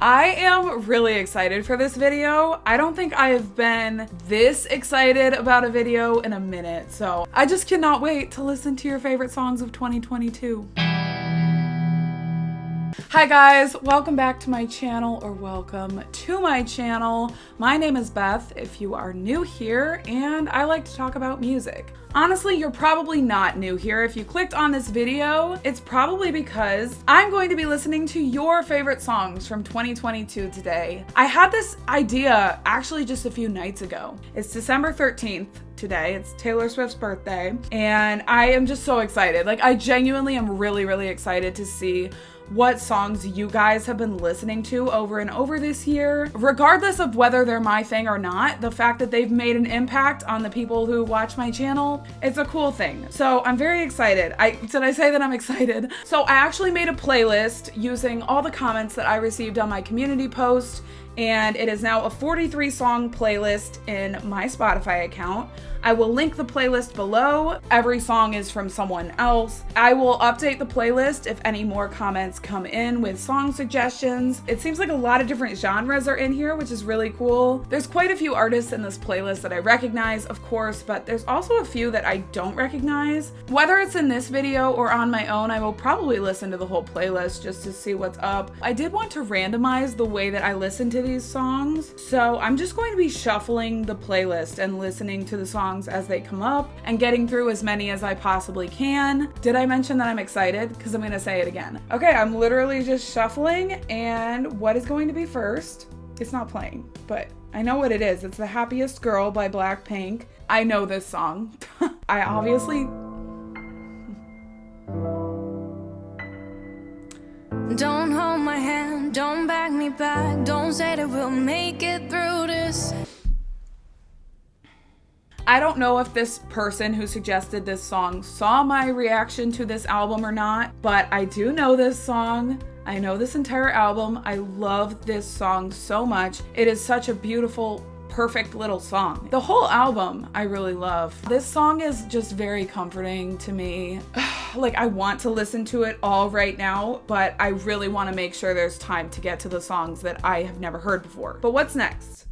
I am really excited for this video. I don't think I have been this excited about a video in a minute, so I just cannot wait to listen to your favorite songs of 2022. Hi guys, welcome back to my channel, or welcome to my channel. My name is Beth if you are new here, and I like to talk about music. Honestly, you're probably not new here. If you clicked on this video, it's probably because I'm going to be listening to your favorite songs from 2022 today. I had this idea actually just a few nights ago. It's December 13th today. It's Taylor Swift's birthday, and I am just so excited. Like, I genuinely am really excited to see what songs you guys have been listening to over and over this year. Regardless of whether they're my thing or not, the fact that they've made an impact on the people who watch my channel, it's a cool thing. So I'm very excited. Did I say that I'm excited? So I actually made a playlist using all the comments that I received on my community post, and it is now a 43 song playlist in my Spotify account. I will link the playlist below. Every song is from someone else. I will update the playlist if any more comments come in with song suggestions. It seems like a lot of different genres are in here, which is really cool. There's quite a few artists in this playlist that I recognize, of course, but there's also a few that I don't recognize. Whether it's in this video or on my own, I will probably listen to the whole playlist just to see what's up. I did want to randomize the way that I listen to these songs, so I'm just going to be shuffling the playlist and listening to the songs as they come up and getting through as many as I possibly can. Did I mention that I'm excited? Because I'm gonna say it again. Okay, I'm literally just shuffling, and what is going to be first? It's not playing, but I know what it is. It's the Happiest Girl by Blackpink. I know this song. I obviously... Don't hold my hand, don't back me back, don't say that we'll make it through this. I don't know if this person who suggested this song saw my reaction to this album or not, but I do know this song. I know this entire album. I love this song so much. It is such a beautiful, perfect little song. The whole album I really love. This song is just very comforting to me. Like, I want to listen to it all right now, but I really want to make sure there's time to get to the songs that I have never heard before. But what's next?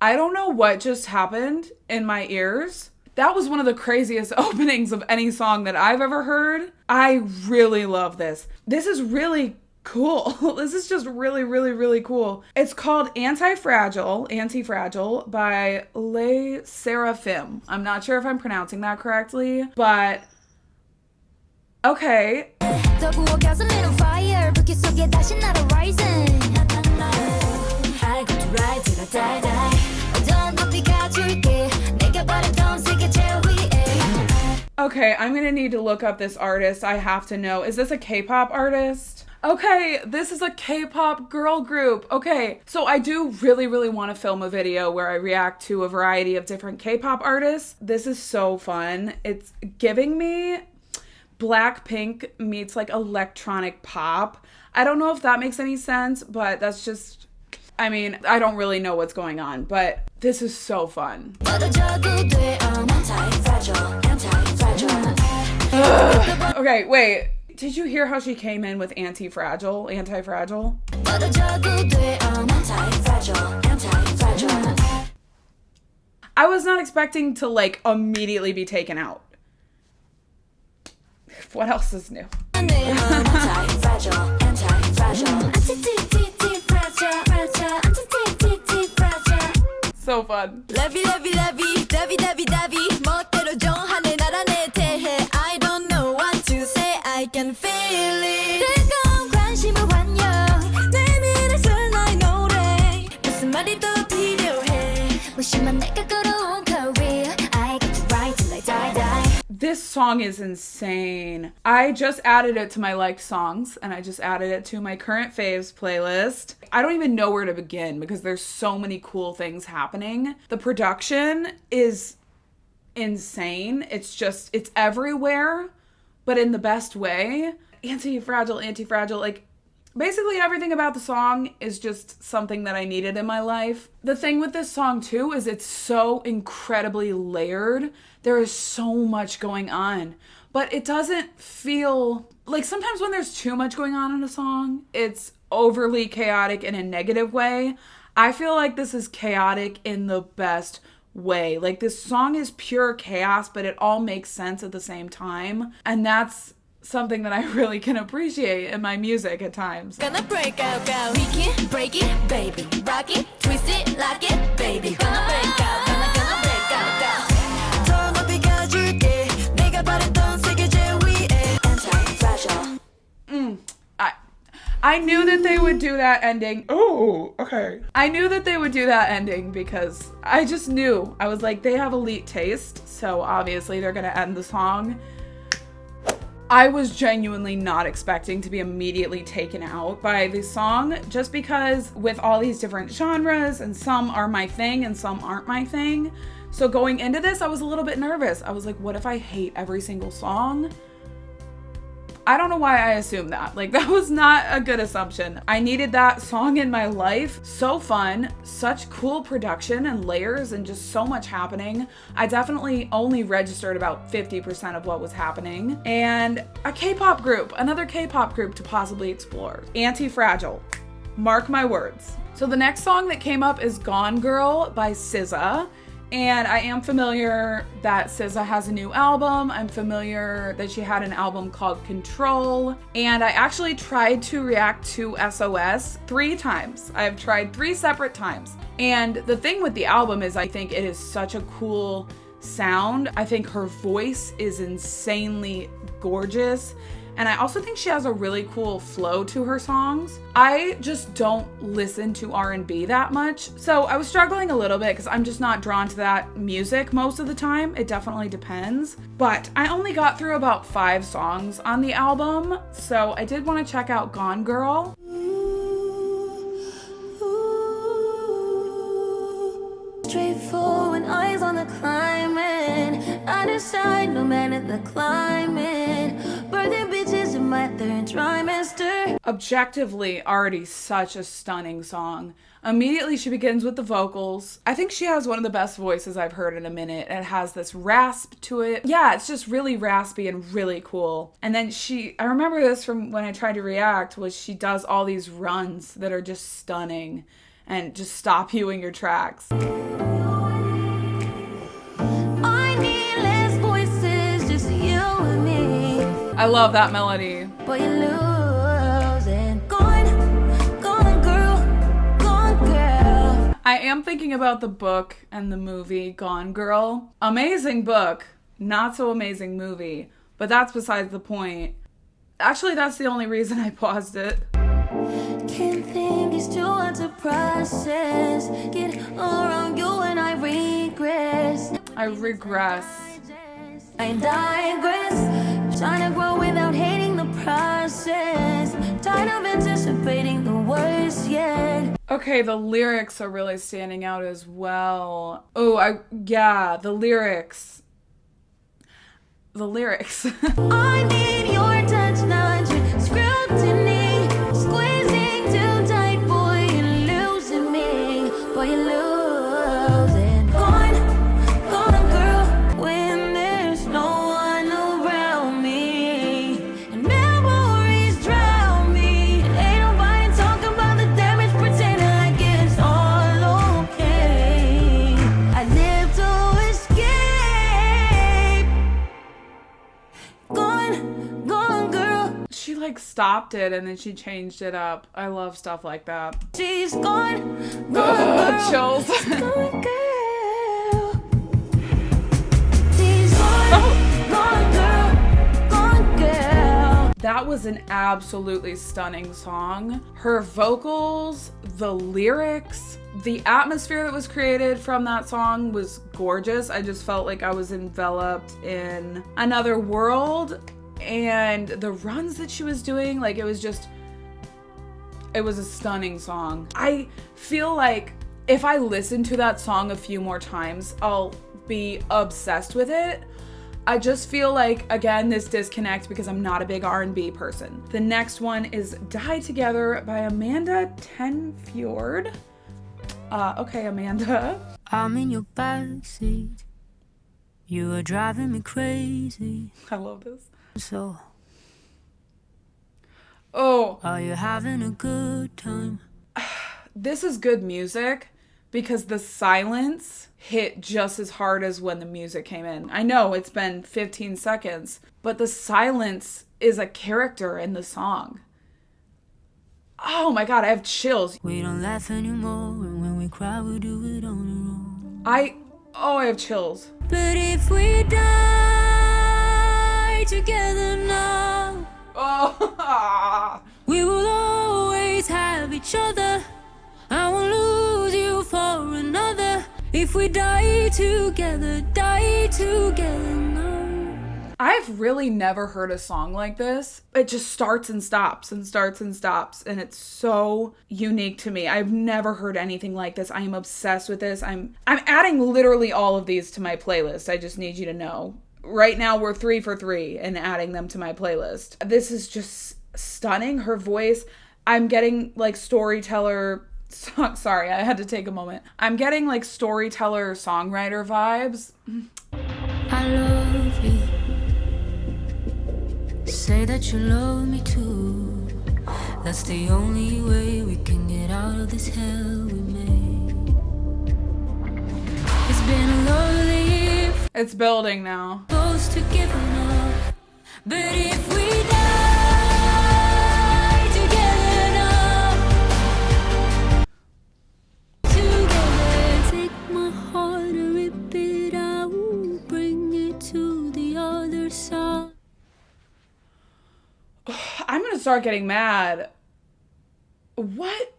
I don't know what just happened in my ears. That was one of the craziest openings of any song that I've ever heard. I really love this. This is really cool. This is just really cool. It's called Anti-Fragile by Sserafim. I'm not sure if I'm pronouncing that correctly, but okay. Okay, I'm gonna need to look up this artist. I have to know. Is this a K-pop artist? Okay, this is a K-pop girl group. Okay, so I do really want to film a video where I react to a variety of different K-pop artists. This is so fun. It's giving me Blackpink meets like electronic pop. I don't know if that makes any sense, but that's just... I mean, I don't really know what's going on, but this is so fun. Okay, wait. Did you hear how she came in with Anti-Fragile? I was not expecting to, like, immediately be taken out. What else is new? So fun. I don't know what to say, I can feel it. This song is insane. I just added it to my liked songs, and I just added it to my current faves playlist. I don't even know where to begin because there's so many cool things happening. The production is insane. It's everywhere, but in the best way. Anti-fragile, like, basically everything about the song is just something that I needed in my life. The thing with this song too is it's so incredibly layered. There is so much going on, but it doesn't feel like, sometimes when there's too much going on in a song, it's overly chaotic in a negative way. I feel like this is chaotic in the best way. Like, this song is pure chaos, but it all makes sense at the same time. And that's something that I really can appreciate in my music at times. Gonna break out, go. Break it, baby. Rock it, twist it, lock it, baby. Gonna break out, gonna break out, go. 더 높이 가줄게. 내가 바랬던 세계제 위에 anti-fragile. I knew that they would do that ending. Oh, okay. I knew that they would do that ending because I just knew. I was like, they have elite taste, so obviously they're gonna end the song. I was genuinely not expecting to be immediately taken out by the song, just because with all these different genres, and some are my thing and some aren't my thing. So going into this, I was a little bit nervous. I was like, what if I hate every single song? I don't know why I assumed that. Like, that was not a good assumption. I needed that song in my life. So fun, such cool production and layers and just so much happening. I definitely only registered about 50% of what was happening. And a K-pop group, another K-pop group to possibly explore. Anti-fragile, mark my words. So the next song that came up is Gone Girl by SZA. And I am familiar that SZA has a new album. I'm familiar that she had an album called Control. And I actually tried to react to SOS 3 times. I've tried 3 separate times. And the thing with the album is I think it is such a cool sound. I think her voice is insanely gorgeous. And I also think she has a really cool flow to her songs. I just don't listen to R&B that much. So I was struggling a little bit because I'm just not drawn to that music most of the time. It definitely depends. But I only got through about 5 songs on the album. So I did want to check out Gone Girl. Straightforward eyes on the climbing. I decide no matter the climate. Birthing bitches in my 3rd trimester. Objectively, already such a stunning song. Immediately she begins with the vocals. I think she has one of the best voices I've heard in a minute. It has this rasp to it. Yeah, it's just really raspy and really cool. And then I remember this from when I tried to react, was she does all these runs that are just stunning and just stop you in your tracks. I love that melody. Boy, you're losing. Gone girl, gone girl. I am thinking about the book and the movie Gone Girl. Amazing book, not so amazing movie, but that's besides the point. Actually, that's the only reason I paused it. Can't think it's too hard to process. Get around you and I regress. I regress. I digress. Trying to grow without hating the process. Tired of anticipating the worst yet. Okay, the lyrics are really standing out as well. Oh, the lyrics. The lyrics. I need your touch, not your scrutiny. Squeezing too tight, boy, you're losing me. Boy, you're losing. Gone girl, when there's no one around me. And memories drown me. Ain't nobody talking about the damage, pretending like it's all okay. I live to escape. Gone girl. She like stopped it and then she changed it up. I love stuff like that. She's gone girl. Chills. Gone girl. She's gone girl. That was an absolutely stunning song. Her vocals, the lyrics, the atmosphere that was created from that song was gorgeous. I just felt like I was enveloped in another world. And the runs that she was doing, like, it was a stunning song. I feel like if I listen to that song a few more times, I'll be obsessed with it. I just feel like, again, this disconnect because I'm not a big R&B person. The next one is Die Together by Amanda Tenfjord. Okay, Amanda. I'm in your backseat. You are driving me crazy. I love this. So, oh, are you having a good time? This is good music because the silence hit just as hard as when the music came in. I know it's been 15 seconds, but the silence is a character in the song. Oh my God, I have chills. We don't laugh anymore, and when we cry, we do it on our own. I have chills. But if we die together now, Oh, we will always have each other. I won't lose you for another. If we die together now. I've really never heard a song like this. It just starts and stops and starts and stops, and it's so unique to me. I've never heard anything like this. I am obsessed with this. I'm adding literally all of these to my playlist. I just need you to know. Right now we're 3 for 3 in adding them to my playlist. This is just stunning. Her voice, I'm getting like storyteller. Sorry, I had to take a moment. I'm getting like storyteller songwriter vibes. I love you. Say that you love me too. That's the only way we can get out of this hell we made. It's been a lonely year. It's building now. Close to giving up. But if we die together now, together, take my heart and rip it out, bring it to the other side. I'm gonna start getting mad. What?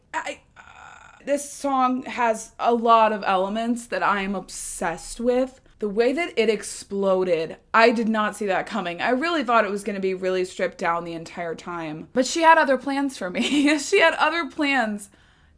This song has a lot of elements that I am obsessed with. The way that it exploded, I did not see that coming. I really thought it was going to be really stripped down the entire time. But she had other plans for me. She had other plans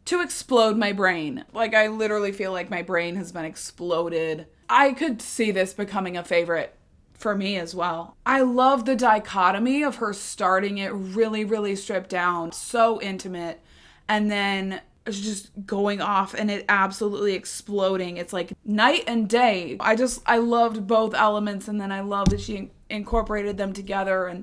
to explode my brain. Like, I literally feel like my brain has been exploded. I could see this becoming a favorite for me as well. I love the dichotomy of her starting it really, really stripped down, so intimate, and then just going off and it absolutely exploding. It's like night and day. I loved both elements, and then I love that she incorporated them together, and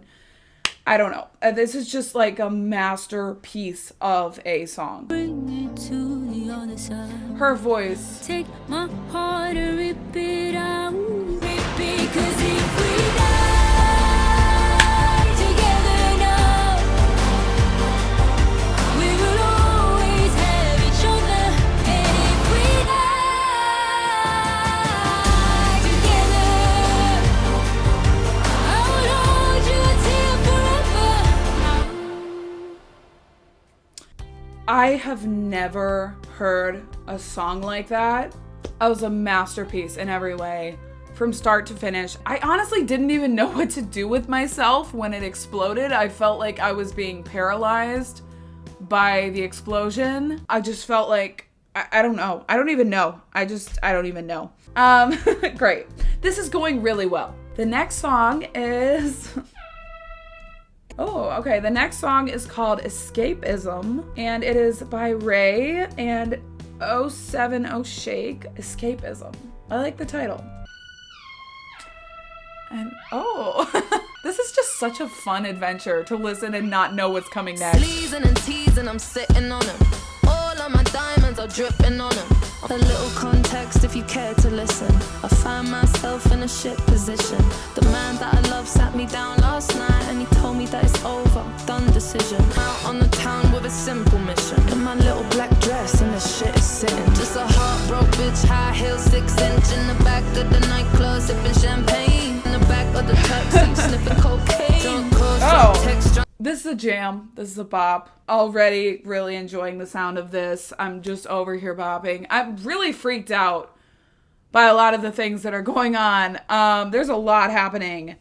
I don't know. This is just like a masterpiece of a song. Bring it to the other side. Her voice. Take my heart and rip it out. Because if we die together now, we will always have each other. And if we die together, I will hold you until forever. I have never heard a song like that. It was a masterpiece in every way. From start to finish. I honestly didn't even know what to do with myself when it exploded. I felt like I was being paralyzed by the explosion. I just felt like, I don't know. I don't even know. I don't even know. Great. This is going really well. The next song is... Oh, okay. The next song is called Escapism, and it is by RAYE and 070 Shake. Escapism. I like the title. And this is just such a fun adventure to listen and not know what's coming next. Sleazing and teasing, I'm sitting on them. All of my diamonds are dripping on them. A little context if you care to listen. I find myself in a shit position. The man that I love sat me down last night and he told me that it's over, done decision. Out on the town with a simple mission. In my little black dress and the shit is sitting. Just a heartbroken bitch, high heel, 6-inch. In the back of the nightclub sipping champagne. In the back of the taxi sniffing cocaine. Drunk calls, drunk text, drunk. This is a jam. This is a bop. Already really enjoying the sound of this. I'm just over here bopping. I'm really freaked out by a lot of the things that are going on. There's a lot happening,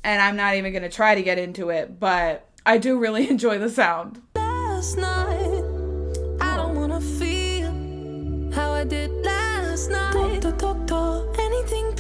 and I'm not even going to try to get into it, but I do really enjoy the sound. Last night, I don't wanna feel how I did last night. Doctor, anything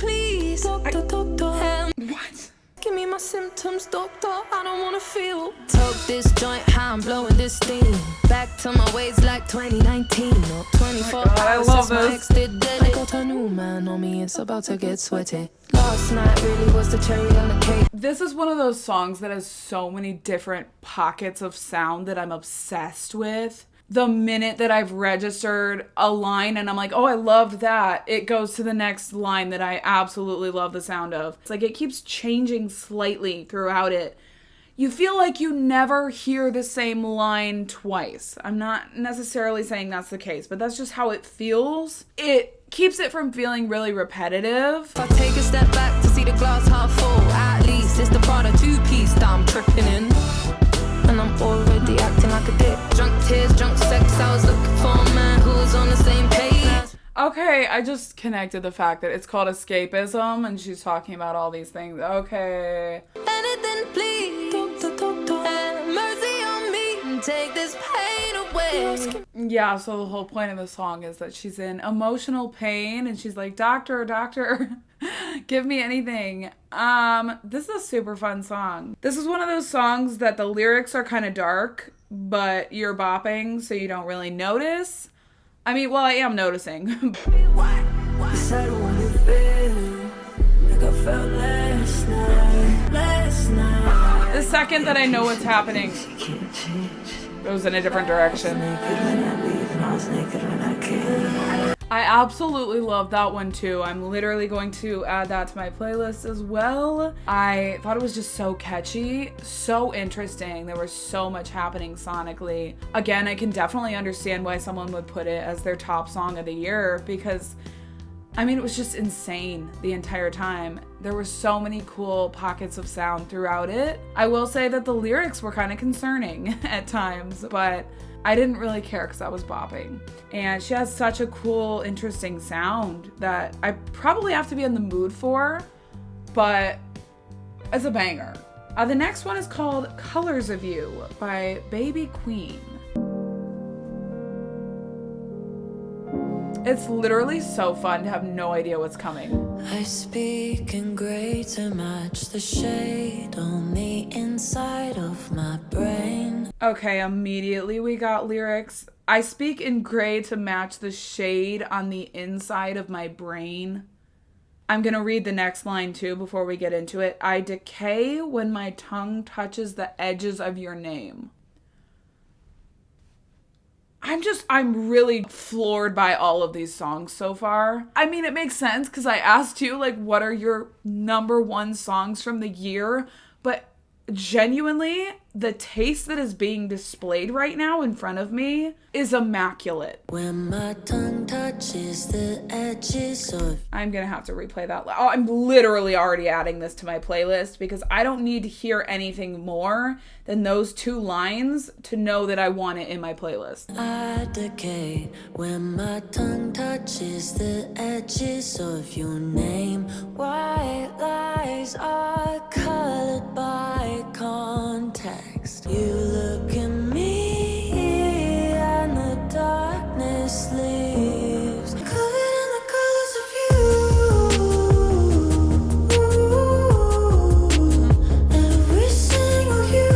What? Give me my symptoms, doctor, I don't wanna feel. Toke this joint, how I'm blowing this steam. Back to my ways like 2019 or 24 I hours love since my this. ex did it. I got a new man on me, it's about to get sweaty. Last night really was the cherry on the cake. This is one of those songs that has so many different pockets of sound that I'm obsessed with. The minute that I've registered a line and I'm like, oh, I loved that, it goes to the next line that I absolutely love the sound of. It's like it keeps changing slightly throughout it. You feel like you never hear the same line twice. I'm not necessarily saying that's the case, but that's just how it feels. It keeps it from feeling really repetitive. If I take a step back to see the glass half full, at least it's the Prada two-piece that I'm tripping in. And I'm already acting like a dick. Drunk tears, drunk sex, I was looking for a man who was on the same page. Okay, I just connected the fact that it's called Escapism and she's talking about all these things. Okay. Anything please, have mercy on me and take this pain away. Yeah, so the whole point of the song is that she's in emotional pain and she's like, doctor, give me anything. This is a super fun song. This is one of those songs that the lyrics are kind of dark, but you're bopping so you don't really notice. I mean, well, I am noticing. I don't wanna feel like I felt last night. The second that I know what's happening, goes in a different direction. I absolutely love that one too. I'm literally going to add that to my playlist as well. I thought it was just so catchy, so interesting. There was so much happening sonically. Again, I can definitely understand why someone would put it as their top song of the year because, I mean, it was just insane the entire time. There were so many cool pockets of sound throughout it. I will say that the lyrics were kind of concerning at times, but I didn't really care because I was bopping. And she has such a cool, interesting sound that I probably have to be in the mood for, but it's a banger. The next one is called Colors of You by Baby Queen. It's literally so fun to have no idea what's coming. I speak in grey to match the shade on the inside of my brain. Okay, immediately we got lyrics. I speak in gray to match the shade on the inside of my brain. I'm gonna read the next line too before we get into it. I decay when my tongue touches the edges of your name. I'm really floored by all of these songs so far. I mean, it makes sense because I asked you, like, what are your number one songs from the year? But genuinely, the taste that is being displayed right now in front of me is immaculate. When my tongue touches the edges of... I'm gonna have to replay that. Oh, I'm literally already adding this to my playlist because I don't need to hear anything more than those two lines to know that I want it in my playlist. I decay when my tongue touches the edges of your name. White lies are colored by context. You look at me and the darkness leaves, covered in the colors of you. Every single you.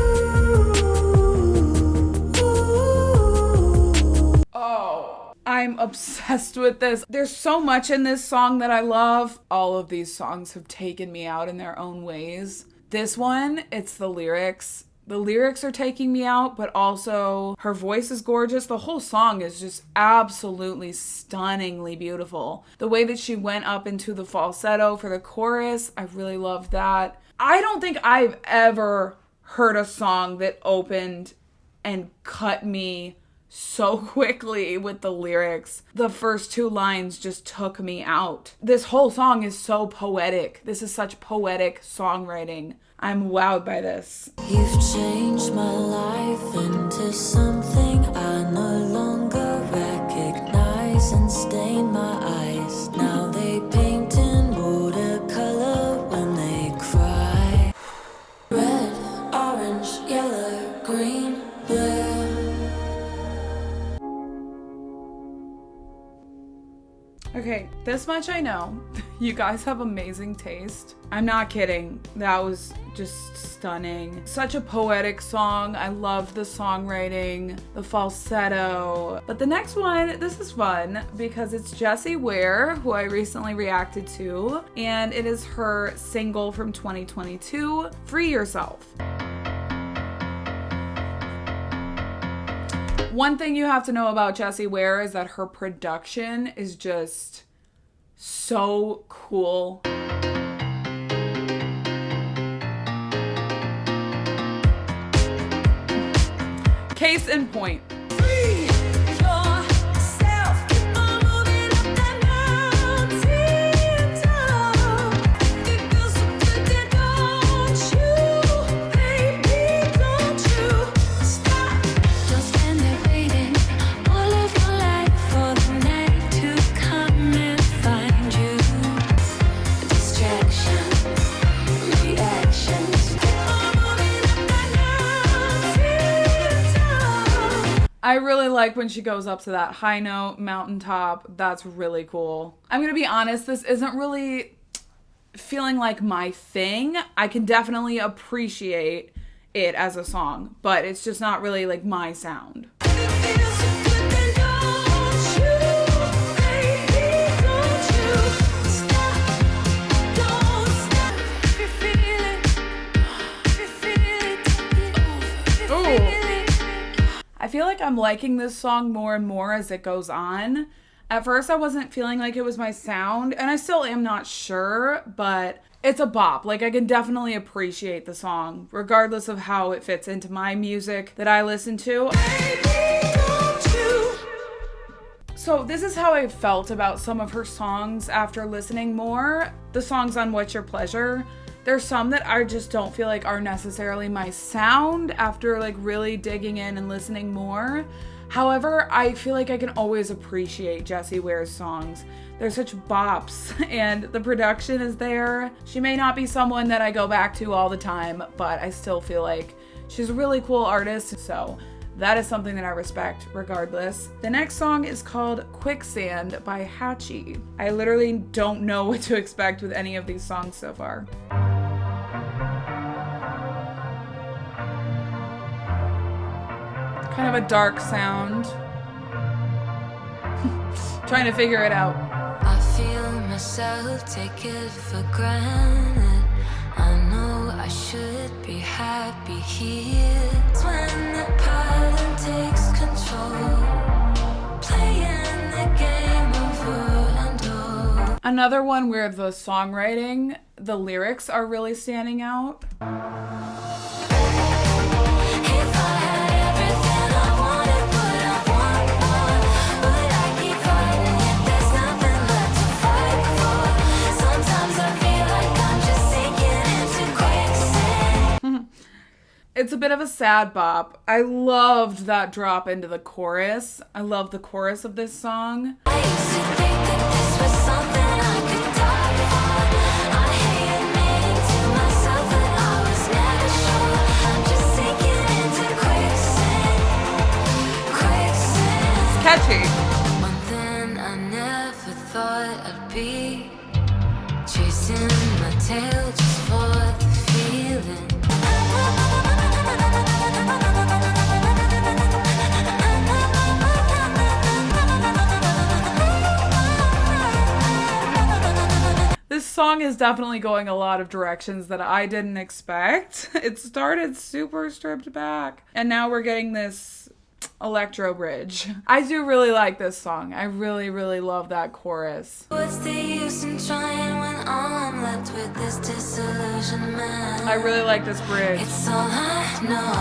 Oh, I'm obsessed with this. There's so much in this song that I love. All of these songs have taken me out in their own ways. This one, it's the lyrics. The lyrics are taking me out, but also her voice is gorgeous. The whole song is just absolutely stunningly beautiful. The way that she went up into the falsetto for the chorus, I really loved that. I don't think I've ever heard a song that opened and cut me so quickly with the lyrics. The first two lines just took me out. This whole song is so poetic. This is such poetic songwriting. I'm wowed by this. You've changed my life into something I no longer recognize and stain my eyes. Now they paint in watercolor when they cry. Red, orange, yellow, green, blue. Okay, this much I know. You guys have amazing taste. I'm not kidding. That was just stunning. Such a poetic song. I loved the songwriting, the falsetto. But the next one, this is fun because it's Jessie Ware, who I recently reacted to, and it is her single from 2022, Free Yourself. One thing you have to know about Jessie Ware is that her production is just so cool. Case in point. I really like when she goes up to that high note, mountaintop. That's really cool. I'm gonna be honest, this isn't really feeling like my thing. I can definitely appreciate it as a song, but it's just not really like my sound. I feel like I'm liking this song more and more as it goes on. At first I wasn't feeling like it was my sound, and I still am not sure, but it's a bop. Like, I can definitely appreciate the song, regardless of how it fits into my music that I listen to. So this is how I felt about some of her songs after listening more. The songs on What's Your Pleasure. There's some that I just don't feel like are necessarily my sound after like really digging in and listening more. However, I feel like I can always appreciate Jessie Ware's songs. They're such bops and the production is there. She may not be someone that I go back to all the time, but I still feel like she's a really cool artist. So that is something that I respect regardless. The next song is called Quicksand by Hatchie. I literally don't know what to expect with any of these songs so far. Kind of a dark sound. Trying to figure it out. I feel myself take it for granted. I know I should be happy here. It's when the pattern takes control, playing the game over and over. Another one where the songwriting, the lyrics are really standing out. It's a bit of a sad bop. I loved that drop into the chorus. I love the chorus of this song. I used to think that this was something I could die for. I admitted to myself that I was never sure. I'm just sinking into quicksand. It's catchy. One thing I never thought I'd be, chasing my tail just for the feeling. This song is definitely going a lot of directions that I didn't expect. It started super stripped back, and now we're getting this electro bridge. I do really like this song. I really, really love that chorus. What's the use in trying when I'm left with this disillusionment? I really like this bridge. It's all I know,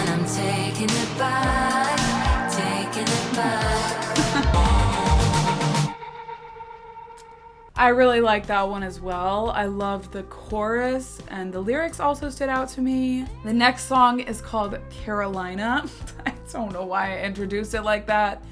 and I'm taking it back, taking it back. I really like that one as well. I love the chorus, and the lyrics also stood out to me. The next song is called Carolina. I don't know why I introduced it like that.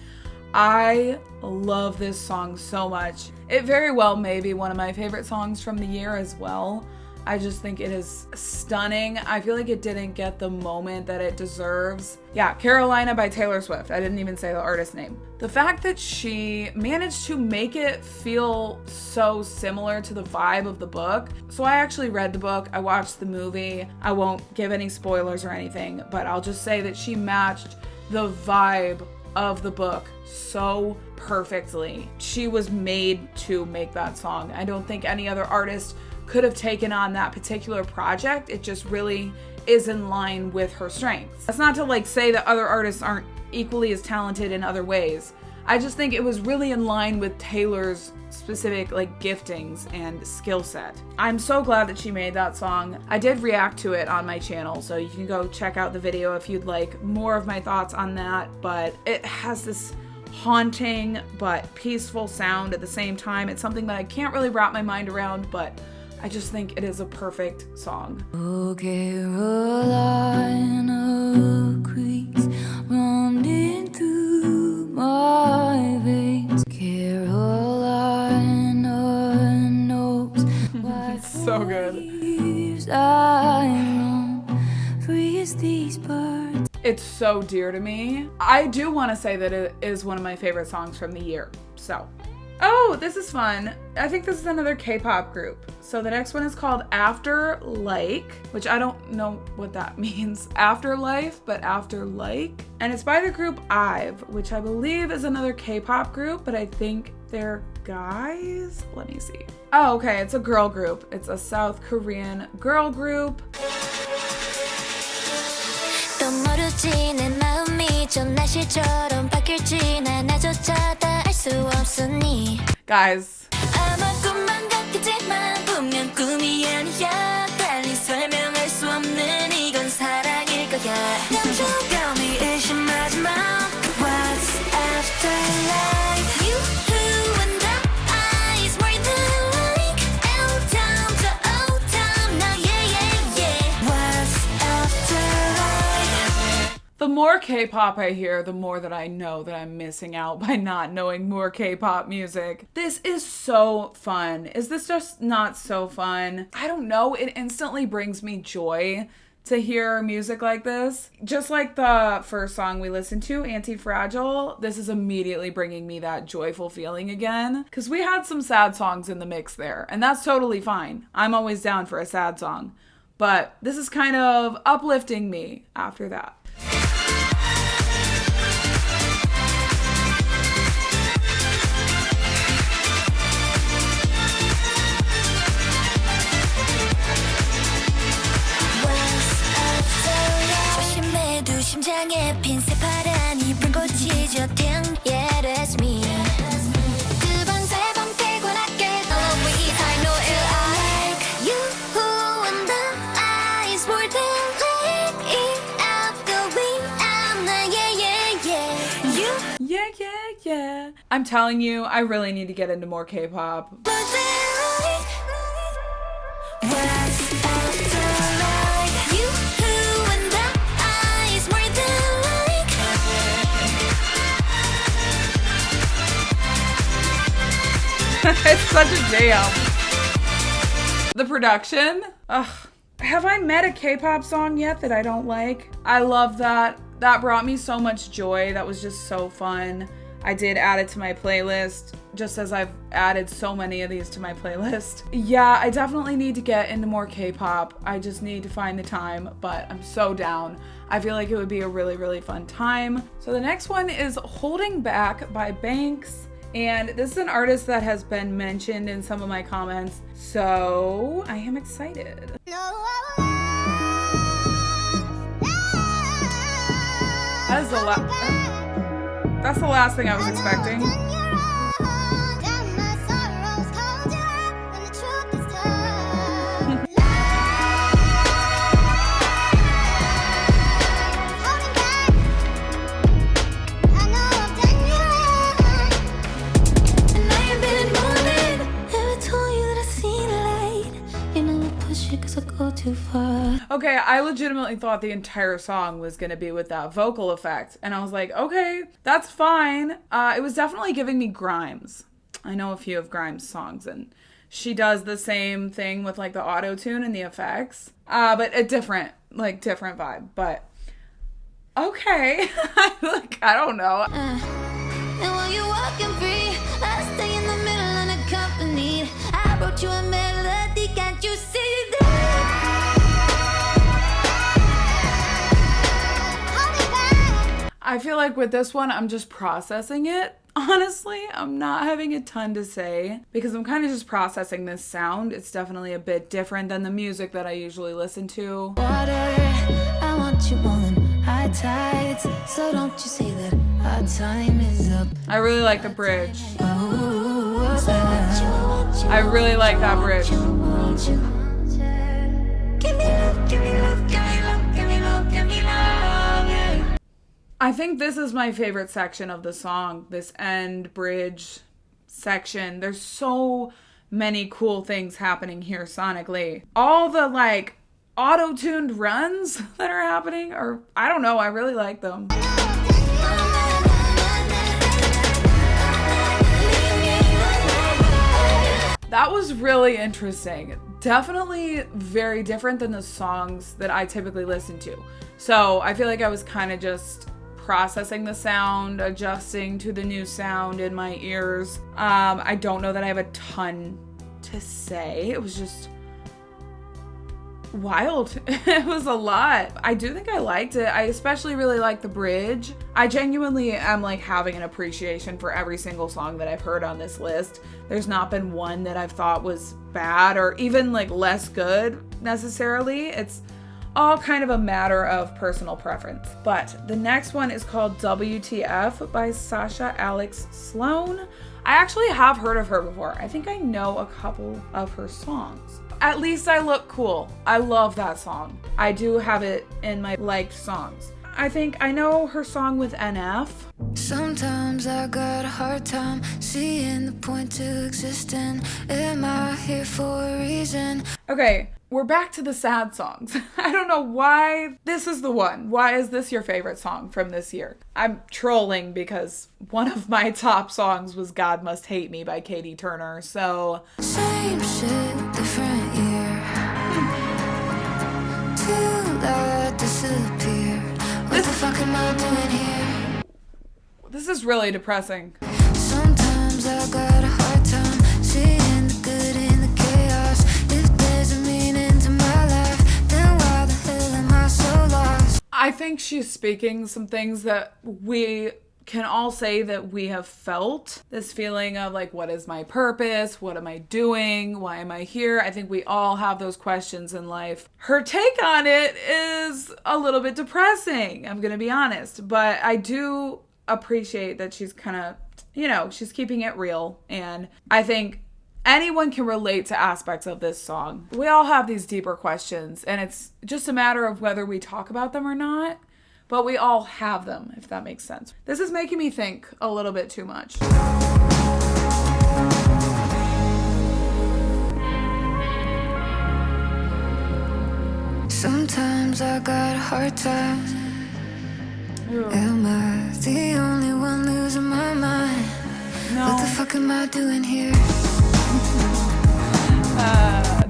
I love this song so much. It very well may be one of my favorite songs from the year as well. I just think it is stunning. I feel like it didn't get the moment that it deserves. Yeah, Carolina by Taylor Swift. I didn't even say the artist name. The fact that she managed to make it feel so similar to the vibe of the book. So I actually read the book. I watched the movie. I won't give any spoilers or anything, but I'll just say that she matched the vibe of the book so perfectly. She was made to make that song. I don't think any other artist could have taken on that particular project. It just really is in line with her strengths. That's not to like say that other artists aren't equally as talented in other ways. I just think it was really in line with Taylor's specific like giftings and skill set. I'm so glad that she made that song. I did react to it on my channel, so you can go check out the video if you'd like more of my thoughts on that, but it has this haunting but peaceful sound at the same time. It's something that I can't really wrap my mind around, but I just think it is a perfect song. Oh, Carolina creeks running through my veins. Carolina knows why So good. I roam, freeze these birds. It's so dear to me. I do want to say that it is one of my favorite songs from the year. So, oh, this is fun. I think this is another K-pop group. So the next one is called After Like, which I don't know what that means. Afterlife, but After Like. And it's by the group IVE, which I believe is another K-pop group, but I think they're guys. Let me see. Oh, okay, it's a girl group. It's a South Korean girl group. 또 모르지 내 마음이 전 날씨처럼 바뀔지 나조차 다 알 수 없으니. Guys. 아마 꿈만 같겠지만 분명 꿈이 아니야. 달리 설명할 수 없는 이건 사랑일 거야. 감정감이 의심하지 마. What's after life? You who and the eyes more than like L time to O time. Now yeah. What's after life? The more K-pop I hear, the more that I know that I'm missing out by not knowing more K-pop music. This is so fun. Is this just not so fun? I don't know. It instantly brings me joy to hear music like this. Just like the first song we listened to, Anti-Fragile, this is immediately bringing me that joyful feeling again. Because we had some sad songs in the mix there, and that's totally fine. I'm always down for a sad song. But this is kind of uplifting me after that. 심장에 핀 새파란이 불꽃이죠. Yeah, that's me. 두 번, 세 번 피곤하게 always I know it like you and the eyes more than like it outgoing. I'm the yeah. You. Yeah. I'm telling you, I really need to get into more K-pop. More than like what's after like you and the eyes more than like. It's such a jam. The production. Ugh. Have I met a K-pop song yet that I don't like? I love that. That brought me so much joy. That was just so fun. I did add it to my playlist, just as I've added so many of these to my playlist. Yeah, I definitely need to get into more K-pop. I just need to find the time, but I'm so down. I feel like it would be a really, really fun time. So the next one is Holding Back by Banks. And this is an artist that has been mentioned in some of my comments, so I am excited. That's the last thing I was expecting. Okay, I legitimately thought the entire song was gonna be with that vocal effect, and I was like, okay, that's fine. It was definitely giving me Grimes. I know a few of Grimes' songs, and she does the same thing with like the auto-tune and the effects. But a different vibe. But okay. Like, I don't know. And while you're walking free, I stay in the middle unaccompanied. I wrote you a melody, can't you see that? I feel like with this one, I'm just processing it. Honestly, I'm not having a ton to say because I'm kind of just processing this sound. It's definitely a bit different than the music that I usually listen to. Water, I want you more than high tides, so don't you say that our time is up. I really like the bridge. I really like that bridge. Give me love, give me love, give me love, give me love, give me love, yeah. I think this is my favorite section of the song, this end bridge section. There's so many cool things happening here sonically. All the like auto-tuned runs that are happening are, I don't know, I really like them. That was really interesting. Definitely very different than the songs that I typically listen to. So I feel like I was kind of just processing the sound, adjusting to the new sound in my ears. I don't know that I have a ton to say. It was just wild. It was a lot. I do think I liked it. I especially really liked the bridge. I genuinely am like having an appreciation for every single song that I've heard on this list. There's not been one that I've thought was bad or even like less good necessarily. It's all kind of a matter of personal preference. But the next one is called WTF by Sasha Alex Sloan. I actually have heard of her before. I think I know a couple of her songs. At Least I Look Cool. I love that song. I do have it in my liked songs. I think I know her song with NF. Sometimes I got a hard time seeing the point to existing. Am I here for a reason? Okay, we're back to the sad songs. I don't know why this is the one. Why is this your favorite song from this year? I'm trolling because one of my top songs was God Must Hate Me by Katie Turner, so... Same shit, different year. Till I disappear. What the fuck am I doing here? This is really depressing. Sometimes I got a hard time seeing the good in the chaos. If there's a meaning to my life, then why the hell am I so lost? I think she's speaking some things that we can all say that we have felt. This feeling of like, what is my purpose? What am I doing? Why am I here? I think we all have those questions in life. Her take on it is a little bit depressing, I'm gonna be honest. But I do appreciate that she's kind of, she's keeping it real. And I think anyone can relate to aspects of this song. We all have these deeper questions, and it's just a matter of whether we talk about them or not. But we all have them, if that makes sense. This is making me think a little bit too much. Sometimes I got a hard time. Ooh. Am I the only one losing my mind? No. What the fuck am I doing here?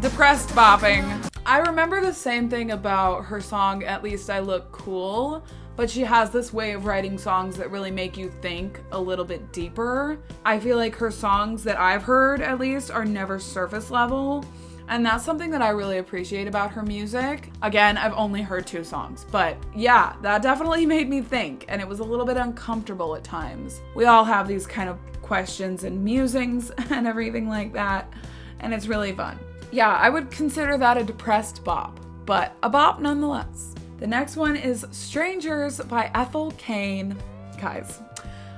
Depressed bopping. I remember the same thing about her song, At Least I Look Cool, but she has this way of writing songs that really make you think a little bit deeper. I feel like her songs that I've heard, at least, are never surface level, and that's something that I really appreciate about her music. Again, I've only heard 2 songs, but yeah, that definitely made me think, and it was a little bit uncomfortable at times. We all have these kind of questions and musings and everything like that, and it's really fun. Yeah, I would consider that a depressed bop, but a bop nonetheless. The next one is Strangers by Ethel, Cain. Guys,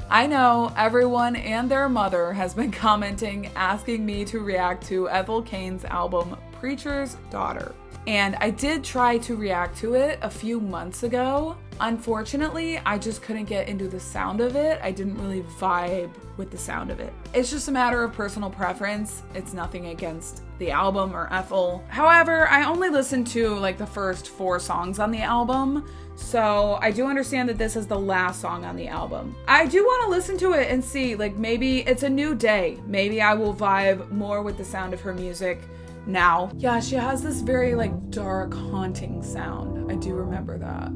I know everyone and their mother has been commenting, asking me to react to Ethel Cain's album, Preacher's Daughter. and I did try to react to it a few months ago. Unfortunately, I just couldn't get into the sound of it. I didn't really vibe with the sound of it. It's just a matter of personal preference. It's nothing against the album or Ethel. However, I only listened to like the first 4 songs on the album, so I do understand that this is the last song on the album. I do want to listen to it and see, like, maybe it's a new day. Maybe I will vibe more with the sound of her music now. Yeah, she has this very like dark, haunting sound. I do remember that.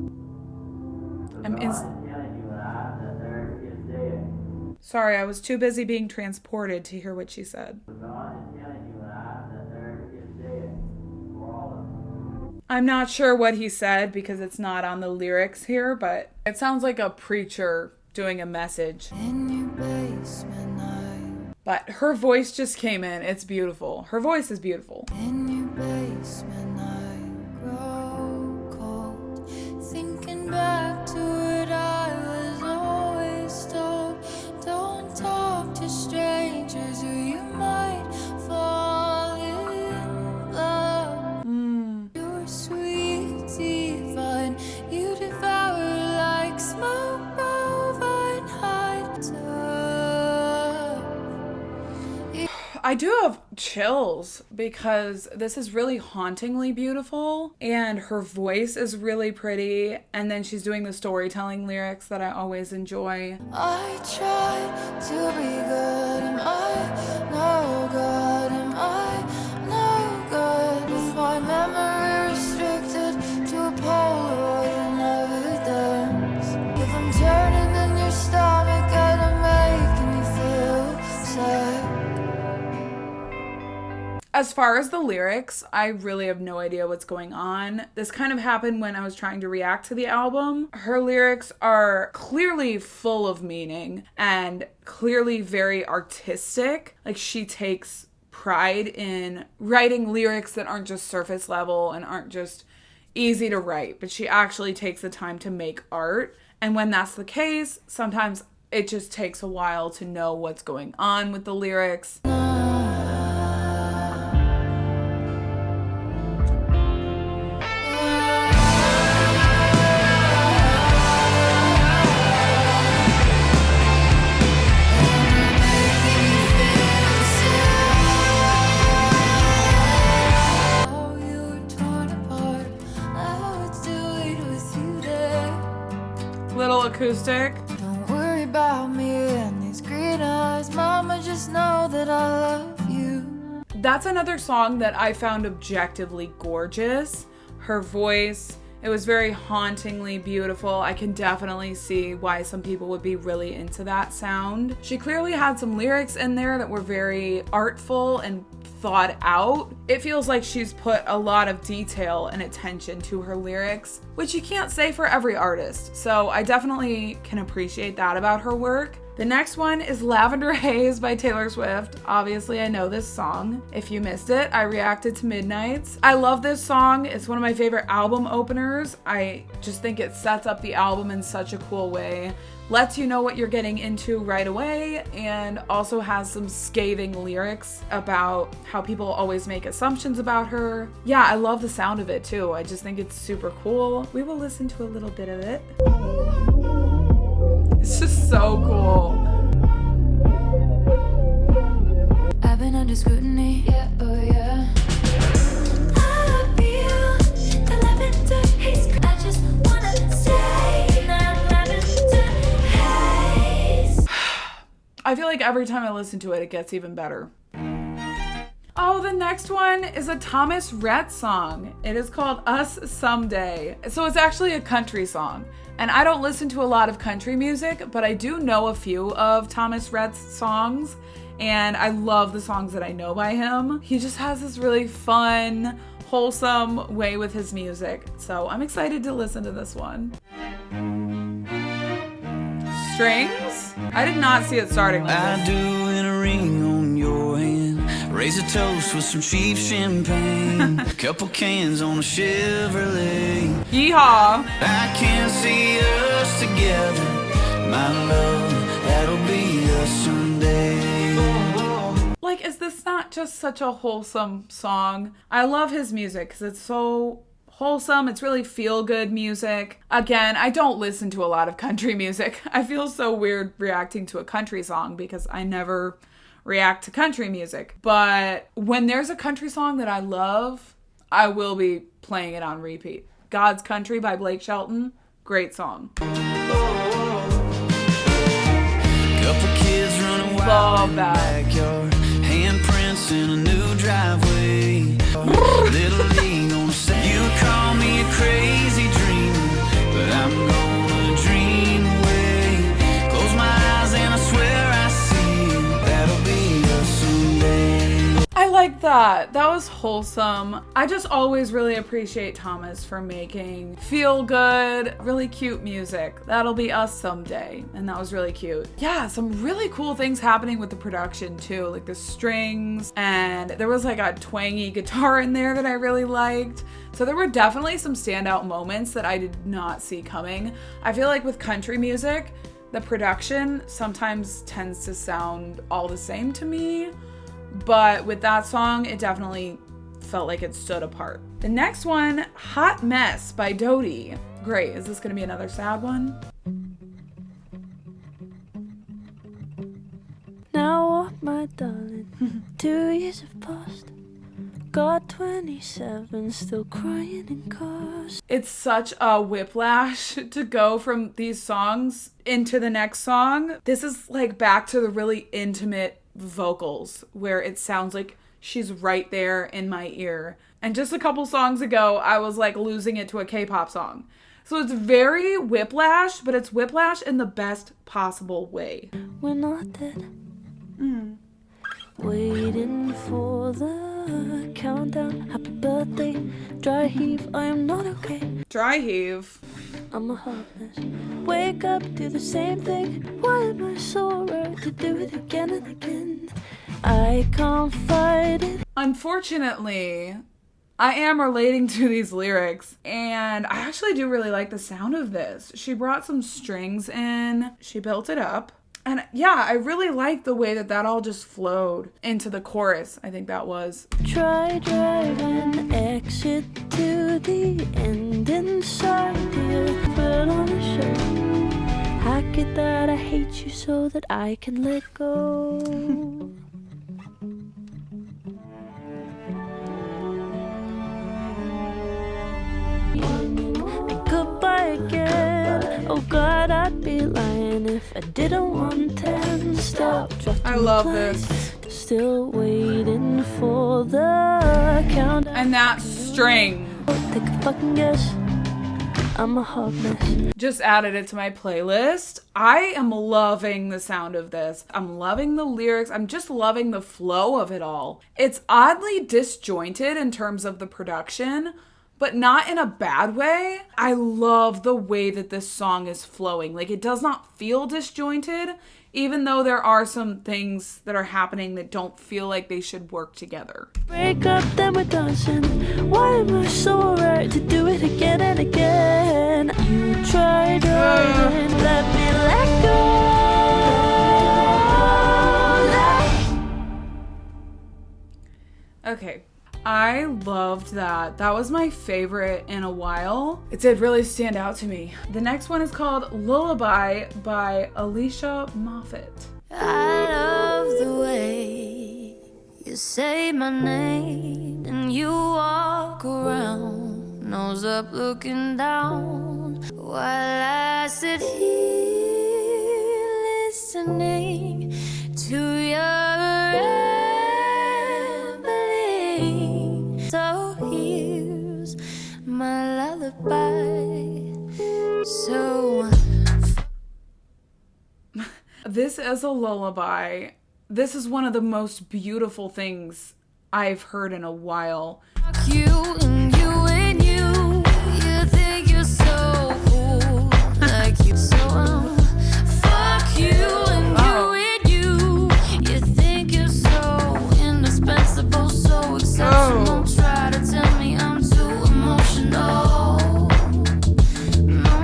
Sorry, I was too busy being transported to hear what she said. I'm not sure what he said because it's not on the lyrics here, but it sounds like a preacher doing a message. In your basement, But her voice just came in. It's beautiful. Her voice is beautiful. in your basement, I grow cold. Thinking back to what I was always told. Don't talk to strangers or you might fall in love. You're sweet, divine. You devour like smoke, bovine hide. I do have chills because this is really hauntingly beautiful and her voice is really pretty, and then she's doing the storytelling lyrics that I always enjoy. I tried to be good, am I no good? Am I no good? With my memory restricted to a Polaroid and evidence. If I'm turning in your stomach and I'm making you feel sick. As far as the lyrics, I really have no idea what's going on. This kind of happened when I was trying to react to the album. Her lyrics are clearly full of meaning and clearly very artistic. Like, she takes pride in writing lyrics that aren't just surface level and aren't just easy to write, but she actually takes the time to make art. And when that's the case, sometimes it just takes a while to know what's going on with the lyrics. Little acoustic. Don't worry about me and these green eyes. Mama, just know that I love you. That's another song that I found objectively gorgeous. Her voice, it was very hauntingly beautiful. I can definitely see why some people would be really into that sound. She clearly had some lyrics in there that were very artful and thought out. It feels like she's put a lot of detail and attention to her lyrics, which you can't say for every artist. So I definitely can appreciate that about her work. The next one is Lavender Haze by Taylor Swift. Obviously, I know this song. If you missed it, I reacted to Midnights. I love this song. It's one of my favorite album openers. I just think it sets up the album in such a cool way. Lets you know what you're getting into right away, and also has some scathing lyrics about how people always make assumptions about her. Yeah, I love the sound of it too. I just think it's super cool. We will listen to a little bit of it. It's just so cool. I've been under scrutiny. Yeah, oh yeah. I feel the lavender haze. I just wanna say that lavender haze. I feel like every time I listen to it, it gets even better. Oh, the next one is a Thomas Rhett song. It is called Us Someday. So it's actually a country song. And I don't listen to a lot of country music, but I do know a few of Thomas Rhett's songs. And I love the songs that I know by him. He just has this really fun, wholesome way with his music. So I'm excited to listen to this one. Strings? I did not see it starting like this. I do in a ring on your hand. Raise a toast with some cheap champagne. Couple cans on a Chevrolet. Yeehaw! I can see us together. My love, that'll be us someday. like, is this not just such a wholesome song? I love his music because it's so wholesome. It's really feel-good music. Again, I don't listen to a lot of country music. I feel so weird reacting to a country song because I never react to country music. But when there's a country song that I love, I will be playing it on repeat. God's Country by Blake Shelton. Great song. Couple kids running wild Love in that. the backyard. Handprints in a new driveway. Little league on set. You call me a crazy dreamer, but I'm gonna dream away. Close my eyes and I swear I see it. That'll be us someday. I like that. That was wholesome. I just always really appreciate Thomas for making feel good, really cute music. That'll be us someday. And that was really cute. Yeah, some really cool things happening with the production too, like the strings, and there was like a twangy guitar in there that I really liked. So there were definitely some standout moments that I did not see coming. I feel like with country music, the production sometimes tends to sound all the same to me. But with that song, it definitely felt like it stood apart. The next one, Hot Mess by Dodie. Great. Is this going to be another sad one? Now what, my darling? 2 years have passed. Got 27, still crying in cars. It's such a whiplash to go from these songs into the next song. This is like back to the really intimate vocals where it sounds like she's right there in my ear. And just a couple songs ago, I was like losing it to a K-pop song. So it's very whiplash, but it's whiplash in the best possible way. We're not dead. Waiting for the countdown. Happy birthday, dry heave. I am not okay. Dry heave. I'm a hot mess. Wake up, do the same thing. Why am I so right to do it again and again? I can't fight it. Unfortunately, I am relating to these lyrics, and I actually do really like the sound of this. She brought some strings in, she built it up, and yeah, I really like the way that all just flowed into the chorus. I think that was. Try driving, exit to the end inside here. Put on a show. Hack it that I hate you so that I can let go. Goodbye again. Oh God, I'd be lying if I didn't want 10. Stop, drop. I love this. Still waiting for the countdown. And that string. Take a fucking guess. I'm a hot mess. Just added it to my playlist. I am loving the sound of this. I'm loving the lyrics. I'm just loving the flow of it all. It's oddly disjointed in terms of the production, but not in a bad way. I love the way that this song is flowing. Like, it does not feel disjointed, even though there are some things that are happening that don't feel like they should work together. Break up, then we're dancing. Why am I so right to do it again and again? You tried driving, let me let go. Okay. I loved that. That was my favorite in a while. It did really stand out to me. The next one is called Lullaby by Alicia Moffet. I love the way you say my name and you walk around, nose up looking down, while I sit here listening to your so here's my lullaby. So this is a lullaby. This is one of the most beautiful things I've heard in a while. fuck you and you and you. You think you're so cool, like you so fuck you and you and you. You think you're so indispensable, so exceptional. Try to tell me I'm too emotional. No.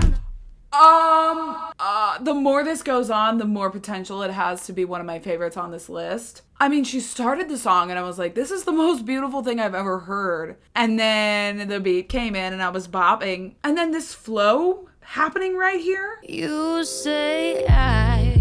The more this goes on, the more potential it has to be one of my favorites on this list. I mean, she started the song and I was like, this is the most beautiful thing I've ever heard. And then the beat came in and I was bopping. And then this flow happening right here. You say I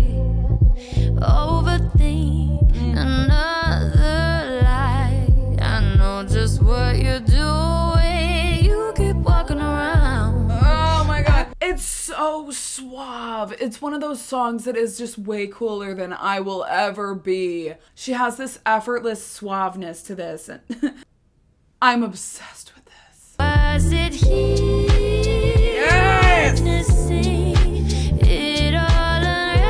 overthink another lie. I know just what you're doing. You keep walking around. Oh my god. It's so suave. It's one of those songs that is just way cooler than I will ever be. She has this effortless suaveness to this. And I'm obsessed with this. Was it here? Yes! It all unraveling.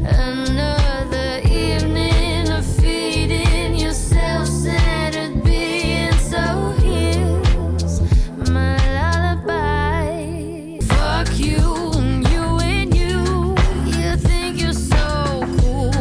Another evening of feeding yourself, centered being. So here's my lullaby. Fuck you and you and you. You think you're so cool.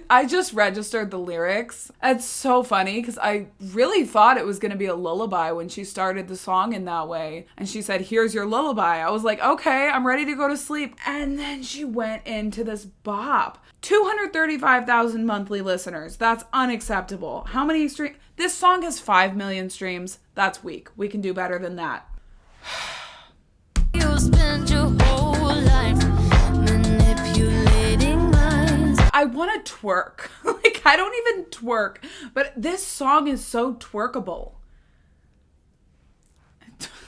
I just registered the lyrics. It's so funny because I really thought it was going to be a lullaby when she started the song in that way. And she said, here's your lullaby. I was like, okay, I'm ready to go to sleep. And then she went into this bop. 235,000 monthly listeners. That's unacceptable. How many streams? This song has 5 million streams. That's weak. We can do better than that. You spend your whole life manipulating minds. I want to twerk. Like, I don't even twerk, but this song is so twerkable.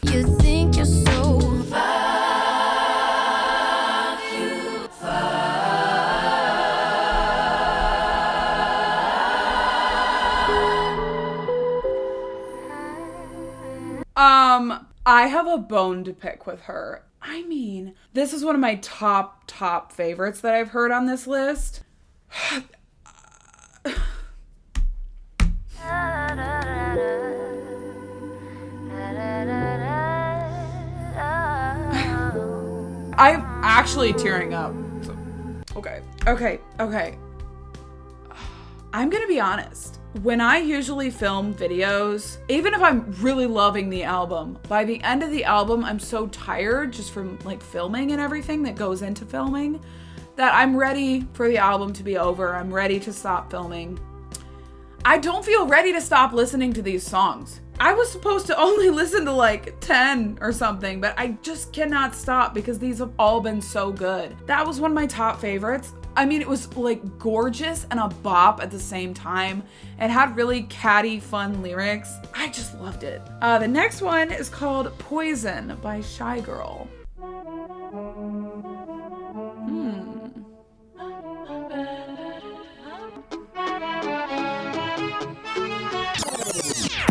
You think you're so I have a bone to pick with her. I mean, this is one of my top favorites that I've heard on this list. I'm actually tearing up. Okay. I'm gonna be honest. When I usually film videos, even if I'm really loving the album, by the end of the album, I'm so tired just from like filming and everything that goes into filming that I'm ready for the album to be over. I'm ready to stop filming. I don't feel ready to stop listening to these songs. I was supposed to only listen to like 10 or something, but I just cannot stop because these have all been so good. That was one of my top favorites. I mean, it was like gorgeous and a bop at the same time. It had really catty, fun lyrics. I just loved it. The next one is called Poison by Shygirl.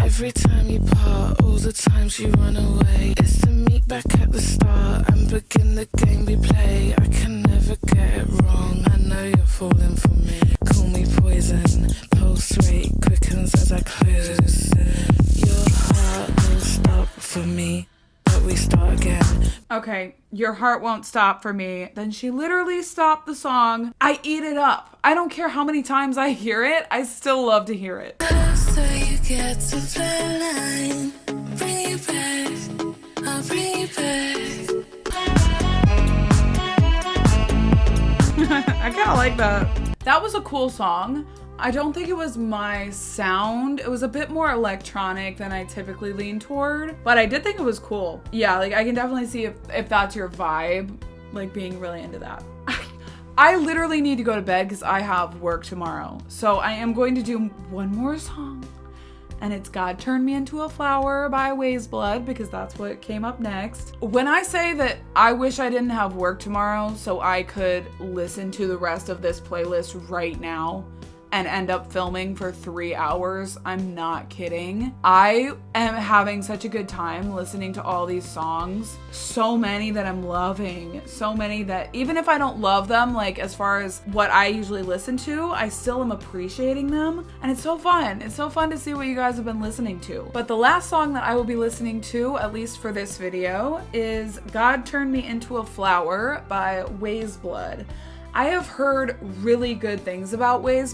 Every time you part, all the times you run away. It's to meet back at the start and begin the game we play. I can never get it wrong, I know you're falling for me. Call me poison, pulse rate quickens as I close. Your heart will stop for me, but we start again. Okay, your heart won't stop for me. Then she literally stopped the song. I eat it up. I don't care how many times I hear it, I still love to hear it. So you get to play line. Bring you back, I'll bring you back. I kind of like that. That was a cool song. I don't think it was my sound. It was a bit more electronic than I typically lean toward, but I did think it was cool. Yeah, like I can definitely see if that's your vibe, like being really into that. I literally need to go to bed because I have work tomorrow. So I am going to do one more song. And it's God Turned Me Into a Flower by Weyes because that's what came up next. When I say that I wish I didn't have work tomorrow so I could listen to the rest of this playlist right now and end up filming for 3 hours, I'm not kidding. I am having such a good time listening to all these songs. So many that I'm loving. So many that even if I don't love them, like as far as what I usually listen to, I still am appreciating them. And it's so fun. It's so fun to see what you guys have been listening to. But the last song that I will be listening to, at least for this video, is God Turned Me Into a Flower by Weyes. I have heard really good things about Weyes,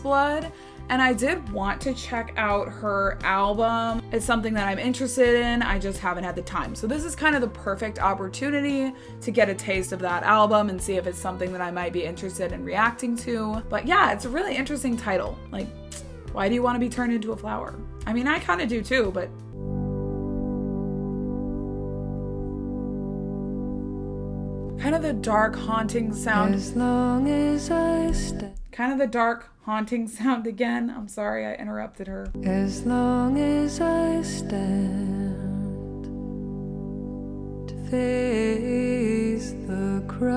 And I did want to check out her album. It's something that I'm interested in. I just haven't had the time. So this is kind of the perfect opportunity to get a taste of that album and see if it's something that I might be interested in reacting to. But yeah, it's a really interesting title. Like, why do you want to be turned into a flower? I mean, I kind of do too, but kind of the dark haunting sound. As long as I stand. Kind of the dark haunting sound again. I'm sorry I interrupted her. As long as I stand to face the crowd,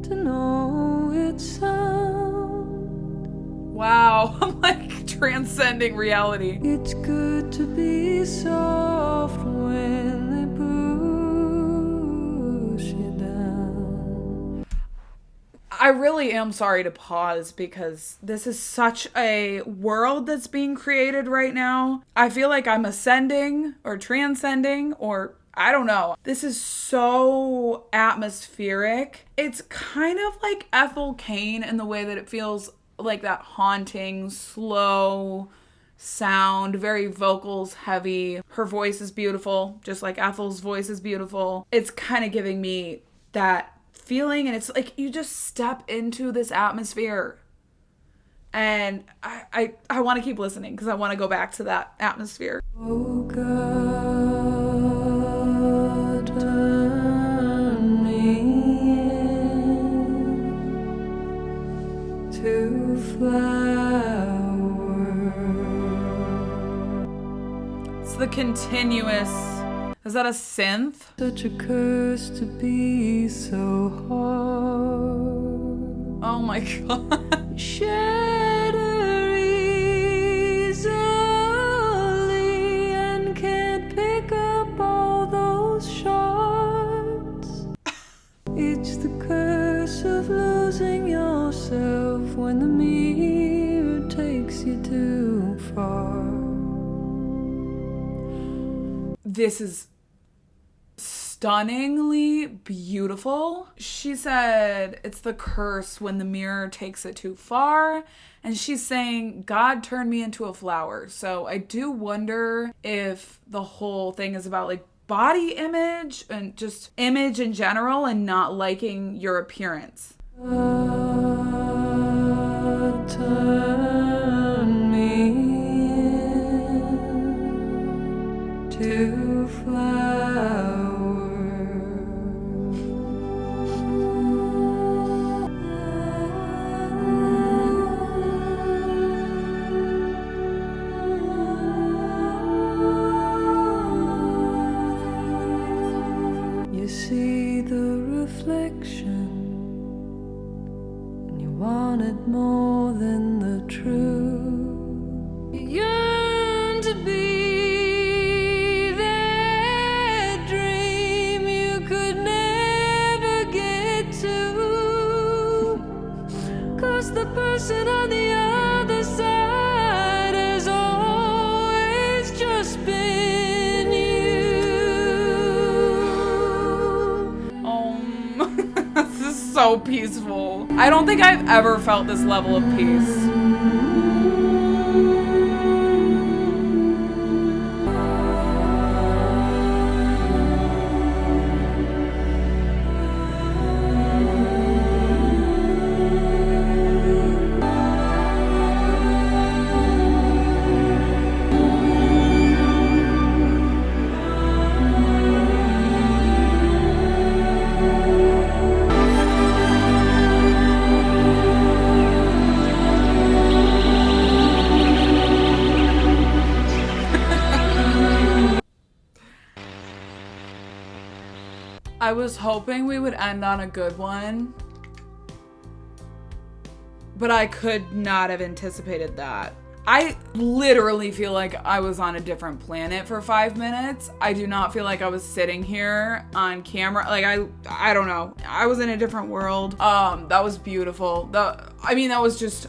to know its sound. Wow, I'm like transcending reality. It's good to be soft when they push you down. I really am sorry to pause because this is such a world that's being created right now. I feel like I'm ascending or transcending or I don't know. This is so atmospheric. It's kind of like Ethel Cain in the way that it feels like that haunting, slow sound, very vocals heavy. Her voice is beautiful, just like Ethel's voice is beautiful. It's kind of giving me that feeling, and it's like you just step into this atmosphere. And I want to keep listening because I want to go back to that atmosphere. Oh God, turn me into flower. It's the continuous. Is that a synth? Such a curse to be so hard. Oh my god. Shatter easily and can't pick up all those shards. It's the curse of losing yourself when the mirror takes you too far. This is stunningly beautiful. She said it's the curse when the mirror takes it too far. And she's saying, God turned me into a flower. So I do wonder if the whole thing is about like body image and just image in general and not liking your appearance. Turn me into flower. You see the reflection and you want it more than the truth. You yearn to be that dream you could never get to. 'Cause the person on the other side has always just been you. This is so peaceful. I don't think I've ever felt this level of peace. I was hoping we would end on a good one, but I could not have anticipated that. I literally feel like I was on a different planet for 5 minutes. I do not feel like I was sitting here on camera. Like, I don't know. I was in a different world. That was beautiful. That was just...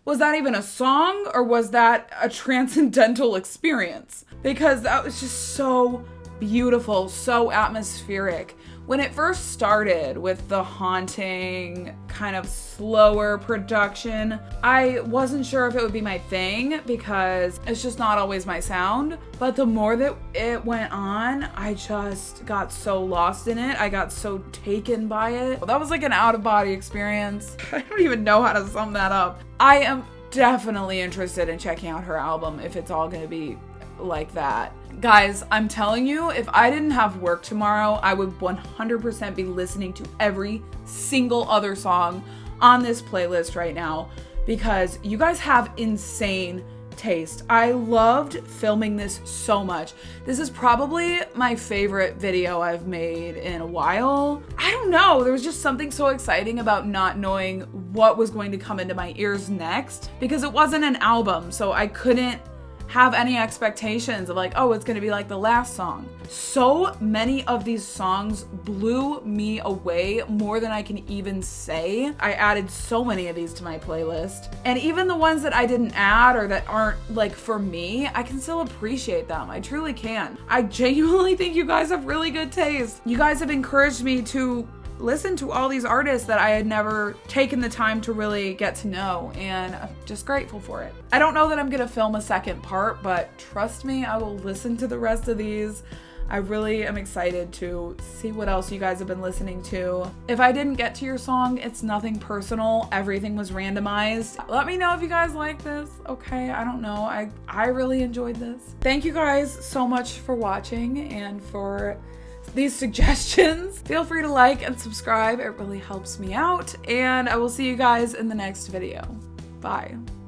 Was that even a song, or was that a transcendental experience? Because that was just so beautiful, so atmospheric. When it first started with the haunting, kind of slower production, I wasn't sure if it would be my thing because it's just not always my sound. But the more that it went on, I just got so lost in it. I got so taken by it. That was like an out-of-body experience. I don't even know how to sum that up. I am definitely interested in checking out her album if it's all gonna be like that. Guys, I'm telling you, if I didn't have work tomorrow, I would 100% be listening to every single other song on this playlist right now because you guys have insane taste. I loved filming this so much. This is probably my favorite video I've made in a while. I don't know, there was just something so exciting about not knowing what was going to come into my ears next because it wasn't an album, so I couldn't have any expectations of like, oh, it's gonna be like the last song. So many of these songs blew me away more than I can even say. I added so many of these to my playlist. And even the ones that I didn't add or that aren't like for me, I can still appreciate them. I truly can. I genuinely think you guys have really good taste. You guys have encouraged me to listen to all these artists that I had never taken the time to really get to know, and I'm just grateful for it. I don't know that I'm gonna film a second part, but trust me, I will listen to the rest of these. I really am excited to see what else you guys have been listening to. If I didn't get to your song, it's nothing personal. Everything was randomized. Let me know if you guys like this, okay? I don't know. I really enjoyed this. Thank you guys so much for watching and for these suggestions. Feel free to like and subscribe. It really helps me out. And I will see you guys in the next video. Bye.